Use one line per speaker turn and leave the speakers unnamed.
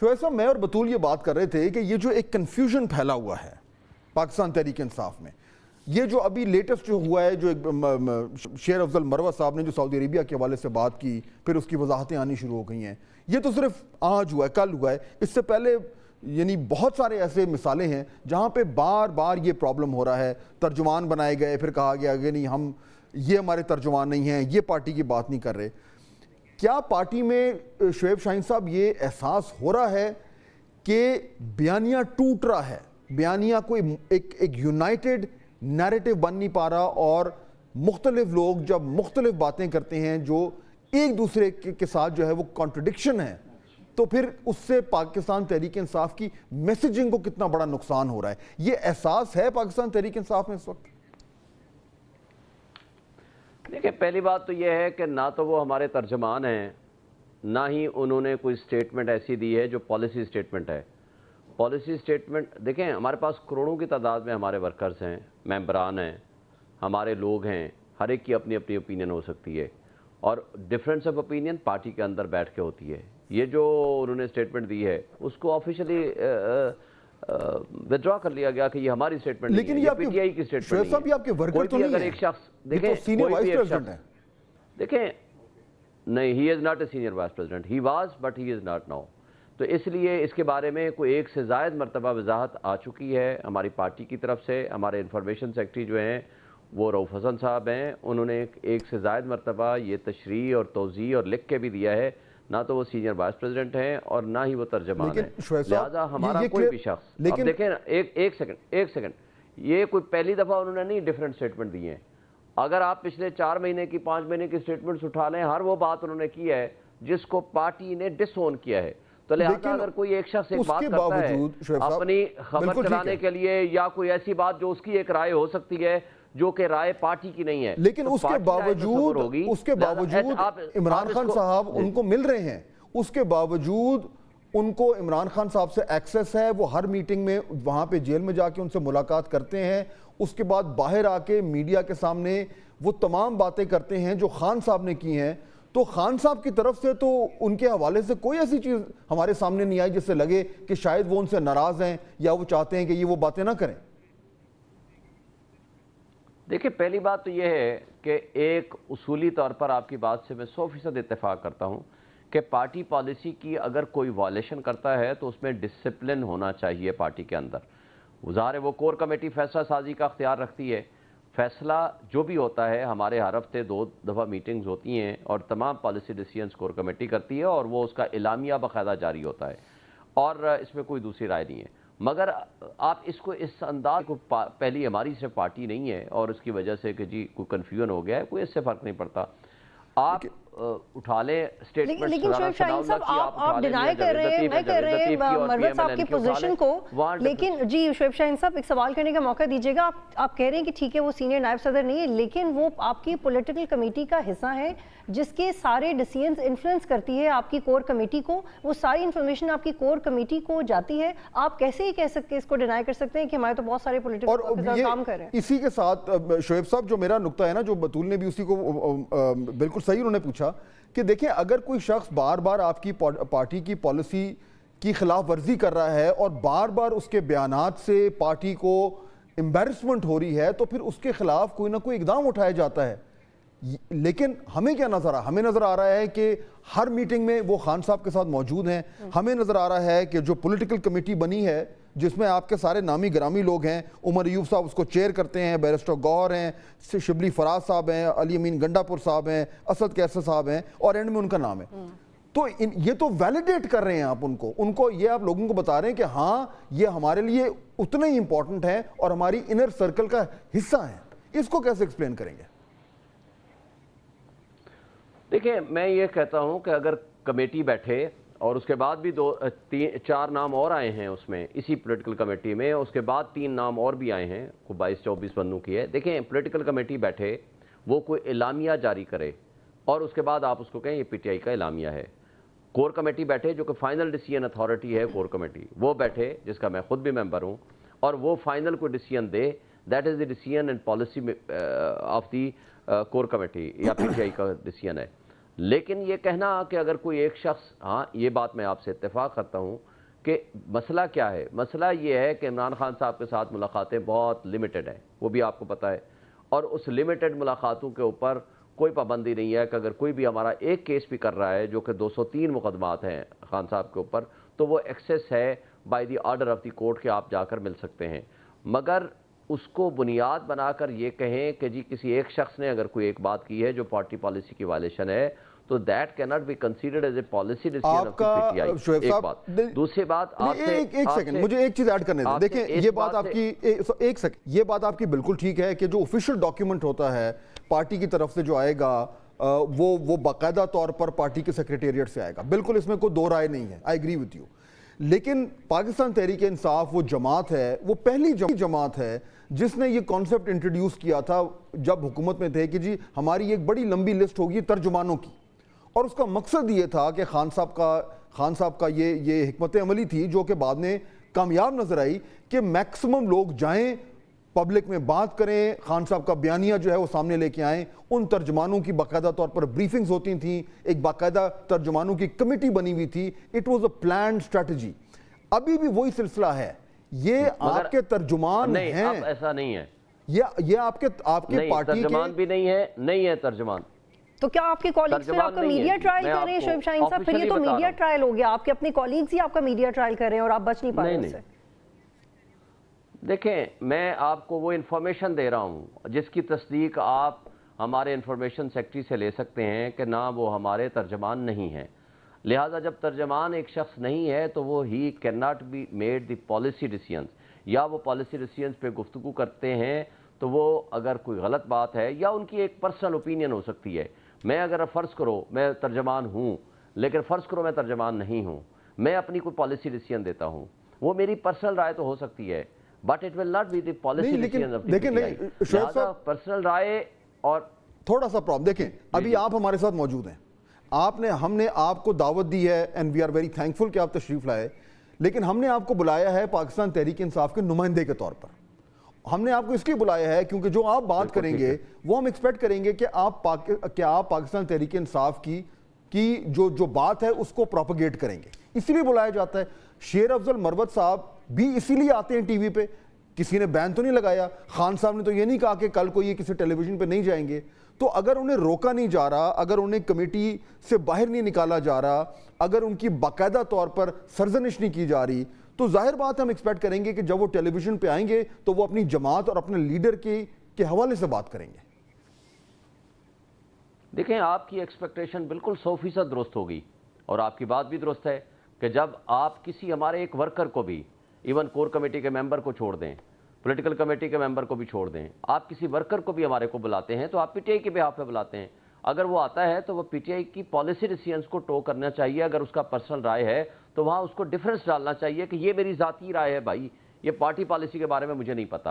شعیب صاحب میں اور بطول یہ بات کر رہے تھے کہ یہ جو ایک کنفیوژن پھیلا ہوا ہے پاکستان تحریک انصاف میں، یہ جو ابھی لیٹسٹ جو ہوا ہے، جو شیر افضل مروہ صاحب نے جو سعودی عربیہ کے حوالے سے بات کی، پھر اس کی وضاحتیں آنی شروع ہو گئی ہیں، یہ تو صرف آج ہوا ہے، کل ہوا ہے. اس سے پہلے یعنی بہت سارے ایسے مثالیں ہیں جہاں پہ بار بار یہ پرابلم ہو رہا ہے. ترجمان بنائے گئے، پھر کہا گیا کہ نہیں ہم یہ ہمارے ترجمان نہیں ہیں، یہ پارٹی کی بات نہیں کر رہے. کیا پارٹی میں شعیب شاہین صاحب یہ احساس ہو رہا ہے کہ بیانیہ ٹوٹ رہا ہے، بیانیہ کوئی ایک یونائٹڈ نیریٹو بن نہیں پا رہا، اور مختلف لوگ جب مختلف باتیں کرتے ہیں جو ایک دوسرے کے ساتھ جو ہے وہ کانٹرڈکشن ہے، تو پھر اس سے پاکستان تحریک انصاف کی میسیجنگ کو کتنا بڑا نقصان ہو رہا ہے؟ یہ احساس ہے پاکستان تحریک انصاف میں اس وقت؟
دیکھیں، پہلی بات تو یہ ہے کہ نہ تو وہ ہمارے ترجمان ہیں، نہ ہی انہوں نے کوئی سٹیٹمنٹ ایسی دی ہے جو پالیسی سٹیٹمنٹ ہے. پالیسی سٹیٹمنٹ دیکھیں، ہمارے پاس کروڑوں کی تعداد میں ہمارے ورکرز ہیں، ممبران ہیں، ہمارے لوگ ہیں، ہر ایک کی اپنی اپنی اوپینین ہو سکتی ہے، اور ڈفرینس آف اوپینین پارٹی کے اندر بیٹھ کے ہوتی ہے. یہ جو انہوں نے سٹیٹمنٹ دی ہے اس کو آفیشلی ویڈرا کر لیا گیا کہ یہ ہماری سٹیٹمنٹ نہیں ہے، یہ پی ٹی آئی کی سٹیٹمنٹ نہیں ہے.
صاحب یہ آپ کے ورکر تو نہیں
ایک شخص
یہ تو سینئر وائس پریزیڈنٹ ہیں.
دیکھیں، نہیں، he is not a senior vice president, he was but he is not now. تو اس لیے اس کے بارے میں کوئی ایک سے زائد مرتبہ وضاحت آ چکی ہے ہماری پارٹی کی طرف سے. ہمارے انفارمیشن سیکرٹری جو ہیں وہ رؤف حسن صاحب ہیں، انہوں نے ایک سے زائد مرتبہ یہ تشریح اور توضیح اور لکھ کے بھی دیا ہے. نہ تو وہ سینئر وائس پریزیڈنٹ ہیں اور نہ ہی وہ ترجمان ہیں. لہٰذا ہمارا کوئی بھی شخص، اب دیکھیں نا، ایک سیکنڈ، یہ کوئی پہلی دفعہ انہوں نے نہیں ڈیفرنٹ سٹیٹمنٹ دی ہیں. اگر آپ پچھلے 4 مہینے کی 5 مہینے کی سٹیٹمنٹس اٹھا لیں، ہر وہ بات انہوں نے کی ہے جس کو پارٹی نے ڈس اون کیا ہے. تو لہٰذا اگر کوئی ایک شخص ایک بات کرتا ہے اپنی خبر چلانے کے لیے، یا کوئی ایسی بات جو اس کی ایک رائے ہو سکتی ہے جو کہ رائے پارٹی کی نہیں ہے،
لیکن اس کے باوجود عمران خان صاحب ان کو مل رہے ہیں، اس کے باوجود ان کو عمران خان صاحب سے ایکسس ہے، وہ ہر میٹنگ میں وہاں پہ جیل میں جا کے ان سے ملاقات کرتے ہیں، اس کے بعد باہر آ کے میڈیا کے سامنے وہ تمام باتیں کرتے ہیں جو خان صاحب نے کی ہیں. تو خان صاحب کی طرف سے تو ان کے حوالے سے کوئی ایسی چیز ہمارے سامنے نہیں آئی جس سے لگے کہ شاید وہ ان سے ناراض ہیں یا وہ چاہتے ہیں کہ یہ وہ باتیں نہ کریں.
دیکھیں، پہلی بات تو یہ ہے کہ ایک اصولی طور پر آپ کی بات سے میں 100% اتفاق کرتا ہوں کہ پارٹی پالیسی کی اگر کوئی وائلیشن کرتا ہے تو اس میں ڈسپلن ہونا چاہیے پارٹی کے اندر. ظاہر ہے وہ کور کمیٹی فیصلہ سازی کا اختیار رکھتی ہے. فیصلہ جو بھی ہوتا ہے، ہمارے ہر ہفتے 2 دفعہ میٹنگز ہوتی ہیں اور تمام پالیسی ڈیسیژنز کور کمیٹی کرتی ہے، اور وہ اس کا اعلامیہ باقاعدہ جاری ہوتا ہے، اور اس میں کوئی دوسری رائے نہیں ہے. مگر آپ اس کو اس انداز کو، پہلی ہماری صرف پارٹی نہیں ہے اور اس کی وجہ سے کہ جی کوئی کنفیوژن ہو گیا ہے، کوئی اس سے فرق نہیں پڑتا. آپ اٹھا لیں سٹیٹمنٹ.
لیکن شعیب شاہین صاحب آپ ڈینائی کر رہے ہیں، میں کہہ رہے ہیں مروت صاحب کی پوزیشن کو. لیکن جی شعیب شاہین صاحب ایک سوال کرنے کا موقع دیجیے گا. آپ کہہ رہے ہیں کہ ٹھیک ہے وہ سینئر نائب صدر نہیں ہے، لیکن وہ آپ کی پولیٹیکل کمیٹی کا حصہ ہے جس کے سارے ڈیسیژنز انفلوئنس کرتی ہے آپ کی کور کمیٹی کو. وہ ساری انفارمیشن آپ کی کور کمیٹی کو جاتی ہے. آپ کیسے ہی کہہ سکتے اس کو ڈینائی کر سکتے ہیں کہ ہمارے تو بہت سارے پولیٹیکل آفیسر کام کر رہے ہیں.
اسی کے ساتھ شعیب صاحب جو میرا نقطہ ہے نا، جو بطول نے بھی اسی کو بالکل صحیح انہوں نے پوچھا کہ دیکھیں اگر کوئی شخص بار بار آپ کی پارٹی کی پالیسی کی خلاف ورزی کر رہا ہے اور بار بار اس کے بیانات سے پارٹی کو امبیرسمنٹ ہو رہی ہے، تو پھر اس کے خلاف کوئی نہ کوئی اقدام اٹھایا جاتا ہے. لیکن ہمیں کیا نظر ہمیں نظر آ رہا ہے کہ ہر میٹنگ میں وہ خان صاحب کے ساتھ موجود ہیں. ہمیں نظر آ رہا ہے کہ جو پولیٹیکل کمیٹی بنی ہے جس میں آپ کے سارے نامی گرامی لوگ ہیں، عمر ایوب صاحب اس کو چیئر کرتے ہیں، بیرسٹر گور ہیں، شبلی فراز صاحب ہیں، علی امین گنڈا پور صاحب ہیں، اسد کیسر صاحب ہیں، اور اینڈ میں ان کا نام ہے. تو یہ تو ویلیڈیٹ کر رہے ہیں آپ ان کو یہ آپ لوگوں کو بتا رہے ہیں کہ ہاں یہ ہمارے لیے اتنے ہی امپورٹنٹ ہیں اور ہماری انر سرکل کا حصہ ہیں. اس کو کیسے ایکسپلین کریں گے؟
دیکھیں، میں یہ کہتا ہوں کہ اگر کمیٹی بیٹھے اور اس کے بعد بھی 4 نام اور آئے ہیں اس میں، اسی پولیٹیکل کمیٹی میں، اس کے بعد 3 نام اور بھی آئے ہیں، 22-24 بندوں کی ہے. دیکھیں، پولیٹیکل کمیٹی بیٹھے، وہ کوئی اعلامیہ جاری کرے اور اس کے بعد آپ اس کو کہیں یہ پی ٹی آئی کا اعلامیہ ہے. کور کمیٹی بیٹھے جو کہ فائنل ڈیسیژن اتھارٹی ہے کور کمیٹی، وہ بیٹھے جس کا میں خود بھی ممبر ہوں، اور وہ فائنل کوئی decision they. That is the decision and policy of the core committee یا پی ٹی آئی کا ڈیسیژن ہے. لیکن یہ کہنا کہ اگر کوئی ایک شخص، ہاں یہ بات میں آپ سے اتفاق کرتا ہوں کہ مسئلہ کیا ہے، مسئلہ یہ ہے کہ عمران خان صاحب کے ساتھ ملاقاتیں بہت لیمیٹڈ ہیں، وہ بھی آپ کو پتہ ہے، اور اس لیمیٹڈ ملاقاتوں کے اوپر کوئی پابندی نہیں ہے کہ اگر کوئی بھی ہمارا ایک کیس بھی کر رہا ہے جو کہ 203 مقدمات ہیں خان صاحب کے اوپر، تو وہ ایکسیس ہے by the order of the court کے آپ جا کر مل سکتے ہیں. مگر اس کو بنیاد بنا کر یہ کہیں کہ جی کسی ایک شخص نے اگر کوئی ایک بات کی ہے جو پارٹی پالیسی کی وائلیشن ہے تو دیٹ کی not be considered as a policy decision of the PTI. ایک بات. دوسری بات آپ سے
ایک سیکنڈ مجھے ایک چیز ایڈ کرنے دیں. دیکھیں یہ بات آپ کی ایک سیکنڈ یہ بات آپ کی بالکل ٹھیک ہے کہ جو آفیشیل ڈاکیومنٹ ہوتا ہے پارٹی کی طرف سے جو آئے گا وہ باقاعدہ طور پر پارٹی کے سیکریٹریٹ سے آئے گا. بالکل اس میں کوئی دو رائے نہیں ہے. I agree with you. لیکن پاکستان تحریک انصاف وہ جماعت ہے، وہ پہلی جماعت ہے جس نے یہ کانسیپٹ انٹروڈیوس کیا تھا جب حکومت میں تھے کہ جی ہماری ایک بڑی لمبی لسٹ ہوگی ترجمانوں کی، اور اس کا مقصد یہ تھا کہ خان صاحب کا یہ حکمت عملی تھی جو کہ بعد میں کامیاب نظر آئی کہ میکسیمم لوگ جائیں، پبلک میں بات کریں، خان صاحب کا بیانیہ جو ہے وہ سامنے لے کے آئیں. ان ترجمانوں کی باقاعدہ طور پر بریفنگز ہوتی تھیں، ایک باقاعدہ ترجمانوں کی کمیٹی بنی ہوئی تھی. It was a planned strategy. ابھی بھی وہی سلسلہ ہے. یہ آپ کے ترجمان ہیں.
نہیں، اب ایسا نہیں ہے.
یہ آپ کے پارٹی کے
ترجمان بھی نہیں ہے ترجمان.
تو کیا آپ کے کالیگز پھر آپ کا میڈیا ٹرائل کر رہے ہیں شعیب شاہین صاحب؟ پھر یہ تو میڈیا ٹرائل ہو گیا. آپ کے اپنے کالیگز ہی آپ کا میڈیا ٹرائل کر رہے ہیں اور آپ بچ نہیں پا رہے ہیں اس سے.
دیکھیں میں آپ کو وہ انفارمیشن دے رہا ہوں جس کی تصدیق آپ ہمارے انفارمیشن سیکٹری سے لے سکتے ہیں کہ نہ وہ ہمارے ترجمان نہیں ہیں. لہٰذا جب ترجمان ایک شخص نہیں ہے تو وہ ہی can not be made the policy decisions, یا وہ پالیسی ڈیسیژنز پہ گفتگو کرتے ہیں تو وہ اگر کوئی غلط بات ہے یا ان کی ایک پرسنل اوپینین ہو سکتی ہے. میں اگر فرض کرو میں ترجمان ہوں، لیکن فرض کرو میں ترجمان نہیں ہوں، میں اپنی کوئی پالیسی ڈیسیژن دیتا ہوں، وہ میری پرسنل رائے تو ہو سکتی ہے but it will not be the policy decision of the PTI. لہٰذا پرسنل رائے اور
تھوڑا سا پرابلم. دیکھیں ابھی آپ ہمارے ساتھ موجود ہیں، ہم نے آپ کو دعوت دی ہے and we are very thankful کہ آپ تشریف لائے، لیکن ہم نے آپ کو بلایا ہے پاکستان تحریک انصاف کے نمائندے کے طور پر. ہم نے آپ کو اس لیے بلایا ہے کیونکہ جو آپ بات کریں گے وہ ہم ایکسپیکٹ کریں گے کہ آپ پاکستان تحریک انصاف کی جو بات ہے اس کو پروپیگیٹ کریں گے. اسی لیے بلایا جاتا ہے. شیر افضل مروت صاحب بھی اسی لیے آتے ہیں ٹی وی پہ. کسی نے بین تو نہیں لگایا. خان صاحب نے تو یہ نہیں کہا کہ کل کو یہ کسی ٹیلی ویژن پہ نہیں جائیں گے. تو اگر انہیں روکا نہیں جا رہا، اگر انہیں کمیٹی سے باہر نہیں نکالا جا رہا، اگر ان کی باقاعدہ طور پر سرزنش نہیں کی جا رہی، تو ظاہر بات ہم ایکسپیکٹ کریں گے کہ جب وہ ٹیلی ویژن پہ آئیں گے تو وہ اپنی جماعت اور اپنے لیڈر کے حوالے سے بات کریں گے.
دیکھیں آپ کی ایکسپیکٹیشن بالکل 100% درست ہوگی اور آپ کی بات بھی درست ہے کہ جب آپ کسی ہمارے ایک ورکر کو بھی، ایون کور کمیٹی کے ممبر کو چھوڑ دیں، پولیٹیکل کمیٹی کے ممبر کو بھی چھوڑ دیں، آپ کسی ورکر کو بھی ہمارے کو بلاتے ہیں تو آپ پی ٹی آئی کے بہاف پہ بلاتے ہیں. اگر وہ آتا ہے تو وہ پی ٹی آئی کی پالیسی ڈیسیژنز کو ٹو کرنا چاہیے. اگر اس کا پرسنل رائے ہے تو وہاں اس کو ڈیفرنس ڈالنا چاہیے کہ یہ میری ذاتی رائے ہے بھائی، یہ پارٹی پالیسی کے بارے میں مجھے نہیں پتا.